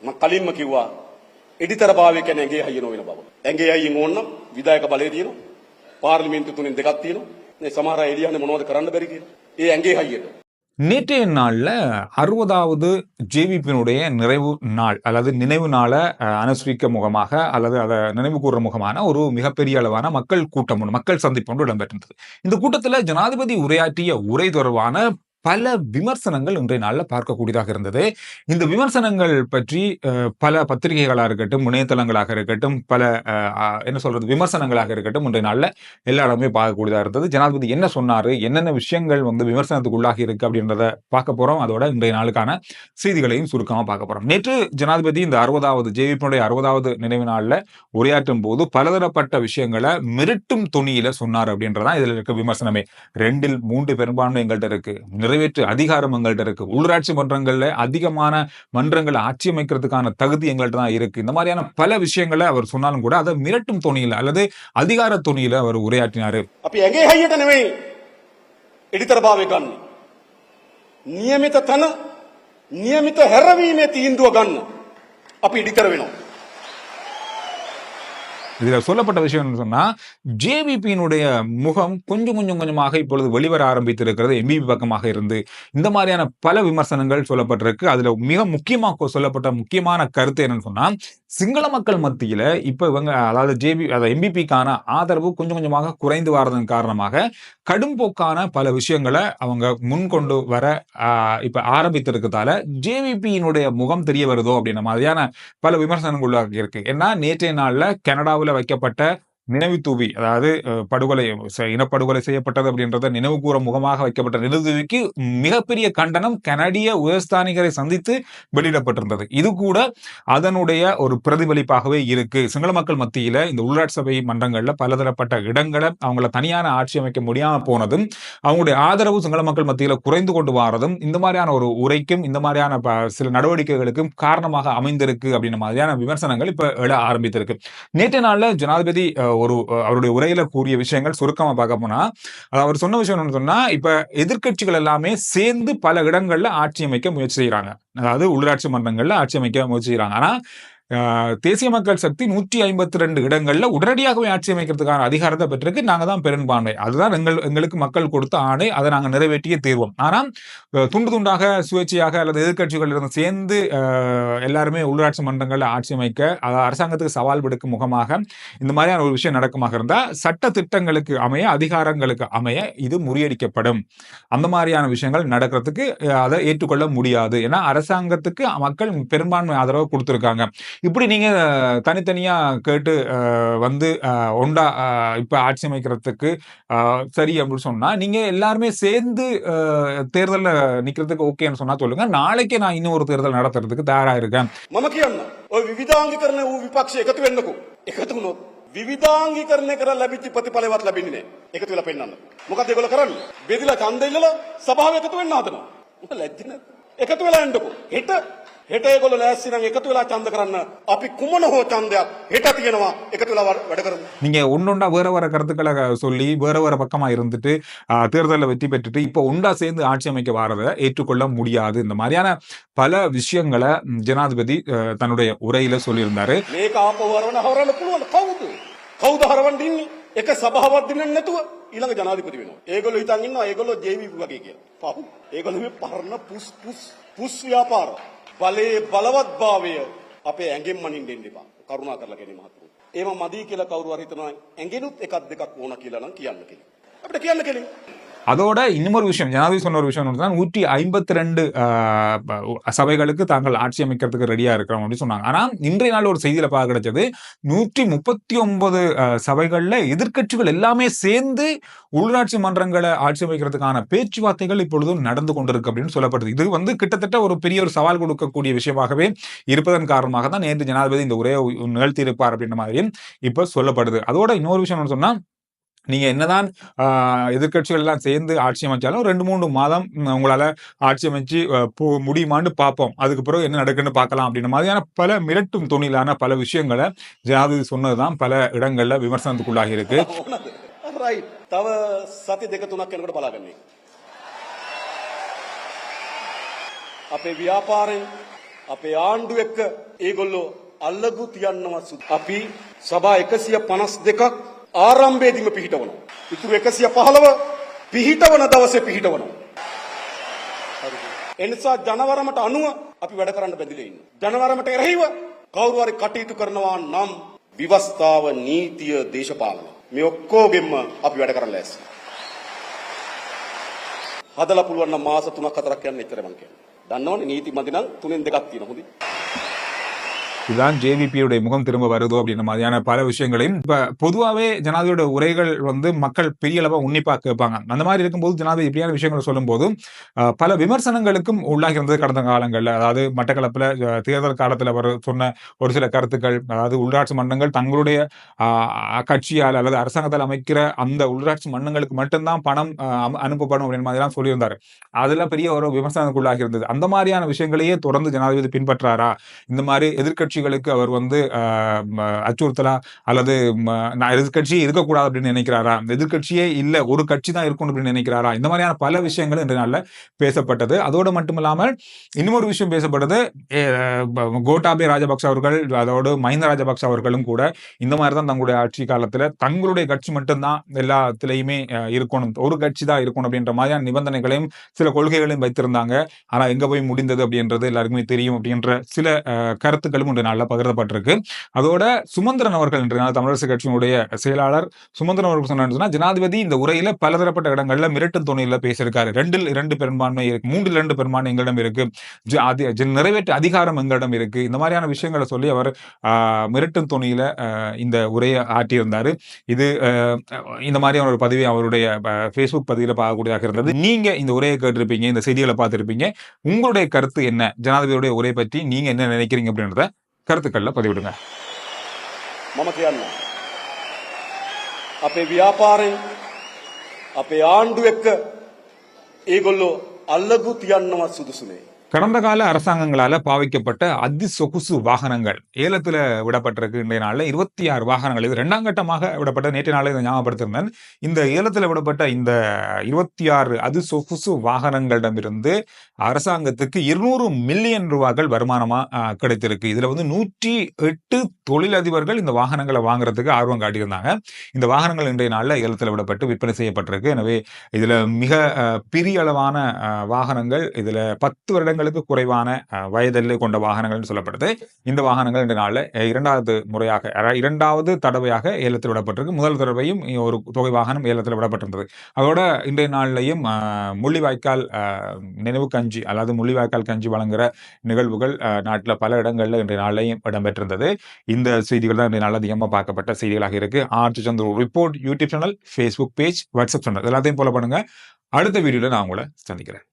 මම කලින්ම කිව්වා එඩිතරභාවය කියන්නේ ඇඟේ හයිය නොවන බව. ඇඟේ හයියෙන් ඕනනම් විධායක බලය තියෙනවා. පාර්ලිමේන්තු තුනෙන් දෙකක් තියෙනවා. මේ සමහර අය එළියන්නේ මොනවද කරන්න බැරි කියලා. ඒ ඇඟේ හයියට. நேற்றைய நாள்ல 60வது ஜேவிபியினுடைய நிறைவு நாள் அல்லது நினைவு நாளை அனுசரிக்க முகமாக அல்லது அதை நினைவு கூற முகமான ஒரு மிகப்பெரிய அளவான மக்கள் கூட்டம் ஒன்று, மக்கள் சந்திப்பு ஒன்று இடம்பெற்றிருந்தது. இந்த கூட்டத்தில் ஜனாதிபதி உரையாற்றிய உரை தொடர்பான பல விமர்சனங்கள் இன்றைய நாளில் பார்க்கக்கூடியதாக இருந்தது. இந்த விமர்சனங்கள் பற்றி பல பத்திரிகைகளாக இருக்கட்டும், இணையதளங்களாக இருக்கட்டும், பல என்ன சொல்றது விமர்சனங்களாக இருக்கட்டும், இன்றைய நாளில் எல்லா இடமே பார்க்கக்கூடியதாக இருந்தது. ஜனாதிபதி என்ன சொன்னாரு, என்னென்ன விஷயங்கள் வந்து விமர்சனத்துக்கு உள்ளாகி இருக்கு அப்படின்றத பார்க்க போறோம். அதோட இன்றைய நாளுக்கான செய்திகளையும் சுருக்கமாக பார்க்க போறோம். நேற்று ஜனாதிபதி இந்த 60வது ஜேவிபியினுடைய 60வது நினைவு நாளில் உரையாற்றும் போது பலதரப்பட்ட விஷயங்களை மிரட்டும் துணியில சொன்னார் அப்படின்றதான் இதுல இருக்க விமர்சனமே. 2 3 பெரும்பான்மை எங்கள்கிட்ட இருக்கு, நிறைவேற்று அதிகாரம் எங்கள்கிட்ட இருக்கு, உள்ளாட்சி மன்றங்கள்ல அதிகமான மன்றங்களை ஆட்சி அமைக்கிறதுக்கான தகுதி எங்கள்கிட்ட தான் இருக்கு. இந்த மாதிரியான பல விஷயங்களை அவர் சொன்னாலும் கூட அதை மிரட்டும் துணியில அல்லது அதிகார துணியில அவர் உரையாற்றினாரு. අපි ඇඟේ හයියට නෙවෙයි එඩිතරභාවය ගන්න. නියමිත තන නියමිත හැරවීමේ තීන්දුව ගන්න. අපි එඩිතර වෙනවා. இதுல சொல்லப்பட்ட விஷயம் சொன்னா ஜேவிபியினுடைய முகம் கொஞ்சம் கொஞ்சமாக இப்பொழுது வெளிவர ஆரம்பித்திருக்கிறது. எம்பிபி பக்கமாக இருந்து இந்த மாதிரியான பல விமர்சனங்கள் சொல்லப்பட்டிருக்கு. அதுல மிக முக்கியமாக சொல்லப்பட்ட முக்கியமான கருத்து என்னன்னு சொன்னா, சிங்கள மக்கள் மத்தியில இப்ப இவங்க அதாவது எம்பிபிக்கான ஆதரவு கொஞ்சம் கொஞ்சமாக குறைந்து வரதன் காரணமாக கடும்போக்கான பல விஷயங்களை அவங்க முன்கொண்டு வர இப்ப ஆரம்பித்திருக்கிறதால ஜேவிபியினுடைய முகம் தெரிய வருதோ அப்படின்ற மாதிரியான பல விமர்சனங்கள் இருக்கு. ஏன்னா நேற்றைய நாள்ல கனடாவில் வைக்கப்பட்ட நினைவு தூவி, அதாவது இனப்படுகொலை செய்யப்பட்டது அப்படின்றத நினைவு கூற முகமாக வைக்கப்பட்ட நினைவு தூவிக்கு மிகப்பெரிய கண்டனம் கனடிய உயர்ஸ்தானிகரை சந்தித்து வெளியிடப்பட்டிருந்தது. இது கூட அதனுடைய ஒரு பிரதிபலிப்பாகவே இருக்கு. சிங்கள மக்கள் மத்தியில இந்த உள்ளாட்சி சபை மன்றங்கள்ல பலதரப்பட்ட இடங்களை அவங்கள தனியான ஆட்சி அமைக்க முடியாம போனதும், அவங்களுடைய ஆதரவு சிங்கள மக்கள் மத்தியில குறைந்து கொண்டு வரதும் இந்த மாதிரியான ஒரு உரைக்கும் இந்த மாதிரியான சில நடவடிக்கைகளுக்கும் காரணமாக அமைந்திருக்கு அப்படின்ற மாதிரியான விமர்சனங்கள் இப்ப எழ ஆரம்பித்திருக்கு. நேற்றைய நாள்ல ஜனாதிபதி அவருடைய உரையில கூறிய விஷயங்கள் சுருக்கமா பார்க்க போனா, அவர் சொன்ன விஷயம் என்ன சொன்னா, இப்ப எதிர்கட்சிகள் எல்லாமே சேர்ந்து பல இடங்கள்ல ஆட்சி அமைக்க முயற்சி செய்யறாங்க. அதாவது உள்ளாட்சி மன்றங்கள்ல ஆட்சி அமைக்க முயற்சி செய்யறாங்க. ஆனா தேசிய மக்கள் சக்தி 152 இடங்கள்ல உடனடியாகவே ஆட்சி அமைக்கிறதுக்கான அதிகாரத்தை பெற்றிருக்கு. நாங்க தான் பெரும்பான்மை, அதுதான் எங்களுக்கு மக்கள் கொடுத்த ஆணை, அதை நாங்க நிறைவேற்றியே தீர்வோம். ஆனா துண்டு துண்டாக சுயேட்சையாக அல்லது எதிர்கட்சிகள் இருந்து சேர்ந்து எல்லாருமே உள்ளாட்சி மன்றங்கள்ல ஆட்சி அமைக்க அரசாங்கத்துக்கு சவால் விடுக்கும் முகமாக இந்த மாதிரியான ஒரு விஷயம் நடக்குமாக இருந்தா சட்ட திட்டங்களுக்கு அமைய, அதிகாரங்களுக்கு அமைய இது முறியடிக்கப்படும். அந்த மாதிரியான விஷயங்கள் நடக்கிறதுக்கு அதை ஏற்றுக்கொள்ள முடியாது. ஏன்னா அரசாங்கத்துக்கு மக்கள் பெரும்பான்மை ஆதரவு கொடுத்திருக்காங்க. இப்படி நீங்க தனித்தனியா கேட்டு வந்து ஒண்டா இப்ப ஆட்சி அமைக்கிறதுக்கு சரி அப்படின்னு சொன்னா, நீங்க எல்லாருமே சேர்ந்து தேர்தல்ல நிக்கிறதுக்கு ஓகேன்னு சொன்னா சொல்லுங்க. நாளைக்கு நான் இன்னும் ஒரு தேர்தல் நடத்துறதுக்கு தயாரா இருக்கேன். මම කියන්න ඔය විවිධාංගීකරණය වූ විපක්ෂ එකතු වෙන්නකෝ. එකතු වුණොත් විවිධාංගීකරණය කරලා ලැබිච්ච ප්‍රතිඵලවත් ලැබෙන්නේ නැහැ. එකතු වෙලා පෙන්නන්න. මොකද ඒගොල්ලෝ කරන්නේ? බෙදලා ඡන්ද ඉල්ලලා සභාව එකතු වෙන්න හදනවා. මොකද ලැජ්ජ නැද්ද? එකතු වෙලා යන්නකෝ. හෙට ඒගොල්ලෝ ලෑස්ති නම් එකතු වෙලා ඡන්ද කරන්න. අපි කුමන හෝ ඡන්දයක් හෙට තියෙනවා. එකතු වෙලා වැඩ කරමු. நீங்க ஒன்னொண்டா வேற கருத்துக்களை சொல்லி வேற பக்கமா இருந்துட்டு தேர்தலில் வெற்றி பெற்றுட்டு இப்போ ஒண்டா சேர்ந்து ஆட்சி அமைக்க வாரதை ஏற்றுக்கொள்ள முடியாது. இந்த மாதிரியான பல விஷயங்களை ஜனாதிபதி தன்னுடைய உரையில சொல்லியிருந்தாரு. මේක ආපහු හරවන්න පුළුවන් කවුද හරවන්න ඉන්නේ? එක සභාවක් දිනන්න නැතුව ඊළඟ ජනාධිපති වෙනවා. ඒගොල්ලෝ හිතන් ඉන්නවා ඒගොල්ලෝ ජේවීපී වගේ කියලා. පහු. ඒගොල්ලෝ මේ පරණ පුස් ව්‍යාපාර බලේ බලවත්භාවය අපේ ඇඟෙන් මනින්න දෙන්න එපා. කරුණා කරලා කෙනෙක් මහතුරු. ඒව මදි කියලා කවුරු හරි හිතනවා ඇඟෙනුත් එකක් දෙකක් ඕන කියලා නම් කියන්න කෙනෙක්. අපිට කියන්න කෙනෙක්. அதோட இன்னொரு விஷயம், ஜனாதிபதி சொன்ன ஒரு விஷயம் 152 சபைகளுக்கு தாங்கள் ஆட்சி அமைக்கிறதுக்கு ரெடியா இருக்கிறோம் அப்படின்னு சொன்னாங்க. ஆனா இன்றைய நாள் ஒரு செய்தியில பார்க்க கிடைச்சது 139 சபைகள்ல எதிர்கட்சிகள் எல்லாமே சேர்ந்து உள்ளாட்சி மன்றங்களை ஆட்சி அமைக்கிறதுக்கான பேச்சுவார்த்தைகள் இப்பொழுதும் நடந்து கொண்டிருக்கு அப்படின்னு சொல்லப்படுது. இது வந்து கிட்டத்தட்ட ஒரு பெரிய ஒரு சவால் கொடுக்கக்கூடிய விஷயமாகவே இருப்பதன் காரணமாக தான் நேற்று ஜனாதிபதி இந்த உரையை நிகழ்த்தியிருப்பார் அப்படின்ற மாதிரி இப்ப சொல்லப்படுது. அதோட இன்னொரு விஷயம் சொன்னா, நீங்க என்னதான் எதிர்கட்சிகள் எல்லாம் சேர்ந்து ஆட்சி அமைச்சாலும் 2-3 மாதம் உங்களால ஆட்சி அமைச்சு முடியுமான்னு பார்ப்போம், அதுக்கு பிறகு என்ன நடக்குன்னு பார்க்கலாம் அப்படின்ற மாதிரியான பல மிரட்டும் துணிலான பல விஷயங்களை ஜனாதிபதி சொன்னதுதான் பல இடங்கள்ல விமர்சனத்துக்குள்ளாகி இருக்கு. තව සති දෙක තුනක් යනකොට බලාගන්නේ. අපේ ව්‍යාපාරයෙන් අපේ ආණ්ඩුව එක්ක ඒගොල්ලෝ අල්ලගු තියන්නවා සුදු. අපි සභා 152ක් ආරම්භයේදීම පිහිටවනවා. ඉතුරු 115 පිහිටවන දවසේ පිහිටවනවා. එනිසා ජනවරමට අනුව අපි වැඩ කරන්න බැඳිලා ඉන්නවා. ජනවරමට එරෙහිව කවුරු හරි කටයුතු කරනවා නම් විවස්ථාව, නීතිය, දේශපාලනය මේ ඔක්කොගෙම අපි වැඩ කරන්න ලෑස්ති. හදලා පුළුවන් නම් මාස 3ක් 4ක් යන්න ඉතර මං කියන්නේ. දන්නවනේ නීති මදි නම් 3න් 2ක් තියෙනවා. හොඳයි. இதுதான் ஜேவிபியுடைய முகம் திரும்ப வருதோ அப்படின்ற மாதிரியான பல விஷயங்களையும் இப்ப பொதுவாகவே ஜனாதிபதியோட உரைகள் வந்து மக்கள் பெரிய அளவா உன்னிப்பா கேட்பாங்க. அந்த மாதிரி இருக்கும்போது ஜனாதிபதி இப்படியான விஷயங்களை சொல்லும் போதும் பல விமர்சனங்களுக்கும் உள்ளாகி இருந்தது கடந்த காலங்கள்ல. அதாவது மட்டக்களப்புல தேர்தல் காலத்துல அவர் சொன்ன ஒரு சில கருத்துக்கள், அதாவது உள்ளாட்சி மன்றங்கள் தங்களுடைய கட்சியால் அல்லது அரசாங்கத்தால் அமைக்கிற அந்த உள்ளாட்சி மன்றங்களுக்கு மட்டும்தான் பணம் அனுப்பப்படும் அப்படின்னு மாதிரி எல்லாம் சொல்லியிருந்தாரு. அதுல பெரிய ஒரு விமர்சனத்துக்கு உள்ளாகி இருந்தது. அந்த மாதிரியான விஷயங்களையே தொடர்ந்து ஜனாதிபதி பின்பற்றாரா? இந்த மாதிரி எதிர்க்கட்சிகளுக்கு அவர் வந்து அச்சுறுத்தலா அல்லது எதிர்கட்சியே இருக்கக்கூடாது அப்படின்னு நினைக்கிறாரா? எதிர்கட்சியே இல்ல, ஒரு கட்சி தான் இருக்கணும் அப்படின்னு நினைக்கிறாரா? இந்த மாதிரியான பல விஷயங்கள் இன்றைய நாள்ல பேசப்பட்டது. அதோடு மட்டுமில்லாமல் இன்னொரு விஷயம் பேசப்பட்டது, கோட்டாபய ராஜபக்ச அவர்கள் அதோடு மஹிந்த ராஜபக்ச அவர்களும் கூட இந்த மாதிரி தான் தங்களுடைய ஆட்சி காலத்துல தங்களுடைய கட்சி மட்டும்தான் எல்லாத்திலையுமே இருக்கணும், ஒரு கட்சி தான் இருக்கணும் அப்படின்ற மாதிரியான நிபந்தனைகளையும் சில கொள்கைகளையும் வைத்திருந்தாங்க. ஆனா எங்க போய் முடிந்தது அப்படின்றது எல்லாருக்குமே தெரியும் அப்படின்ற சில கருத்துக்களும் இன்று நாளில் பகிரப்பட்டிருக்கு. அதோட சுமந்திரன் அவர்கள் இன்று நாள் தமிழரசு கட்சியினுடைய செயலாளர் சுமந்திரன் அவர்கள் சொன்னா, ஜனாதிபதி இந்த உரையில பலதரப்பட்ட இடங்கள்ல மிரட்டும் துணையில பேசியிருக்காரு. 2 பெரும்பான்மை இருக்கு, 3 பெரும்பான்மை எங்களிடம் இருக்கு, நிறைவேற்ற அதிகாரம் எங்களிடம் இருக்கு, இந்த மாதிரியான விஷயங்களை சொல்லி அவர் மிரட்டும் துணையில இந்த உரையை ஆற்றியிருந்தாரு. இது இந்த மாதிரியான ஒரு பதிவை அவருடைய Facebook பதிவில் பார்க்கக்கூடியதாக இருந்தது. நீங்க இந்த உரையை கேட்டிருப்பீங்க, இந்த செய்திகளை பார்த்திருப்பீங்க. உங்களுடைய கருத்து என்ன? ஜனாதிபதியுடைய உரை பற்றி நீங்க என்ன நினைக்கிறீங்க அப்படின்றத கருத்துக்கள்ல பதிவிடுங்க. මම කියන්න අපේ ව්‍යාපාරයෙන් අපේ ආණ්ඩුව එක්ක ඒගොල්ලෝ අල්ලගු තියන්නවා සුදුසුනේ. கடந்த கால அரசாங்கங்களால பாவிக்கப்பட்ட அதிசொகுசு வாகனங்கள் ஏலத்துல விடப்பட்டிருக்கு. இன்றைய நாளில் 26 வாகனங்கள், இது 2ஆம் கட்டமாக விடப்பட்ட. நேற்று நாளை இதை ஞாபகப்படுத்திருந்தேன். இந்த ஏலத்துல விடப்பட்ட இந்த 26 அதிசொகுசு வாகனங்களிடமிருந்து அரசாங்கத்துக்கு 200 மில்லியன் ரூபாய்கள் வருமானமா கிடைத்திருக்கு. இதுல வந்து 108 தொழிலதிபர்கள் இந்த வாகனங்களை வாங்குறதுக்கு ஆர்வம் காட்டியிருந்தாங்க. இந்த வாகனங்கள் இன்றைய நாளில் ஏலத்துல விடப்பட்டு விற்பனை செய்யப்பட்டிருக்கு. எனவே இதுல மிக பெரிய அளவான வாகனங்கள், இதுல 10 வருடங்களுக்கு குறைவான வயதில் கொண்ட வாகனங்கள் சொல்லப்படுது. இந்த வாகனங்கள் இன்றைய நாளில் 2வது தடவையாக ஏலத்தில் விடப்பட்டிருக்கு. முதல் தடவையும் ஒரு தொகை வாகனம் ஏலத்தில் விடப்பட்டிருந்தது. அதோட இன்றைய நாளிலையும் முள்ளிவாய்க்கால் நினைவு கஞ்சி, அதாவது முள்ளிவாய்க்கால் கஞ்சி வழங்குற நிகழ்வுகள் நாட்டில் பல இடங்கள்ல இன்றைய நாளிலையும் இடம்பெற்றிருந்தது. இந்த செய்திகள் தான் இன்றைய நாளில் அதிகமாக பார்க்கப்பட்ட செய்திகளாக இருக்கு. ஆர்ச்சி சந்திர report YouTube channel, Facebook page, WhatsApp channel எல்லாத்தையும் ஃபாலோ பண்ணுங்க. அடுத்த வீடியோல நான் உங்களை சந்திக்கிறேன்.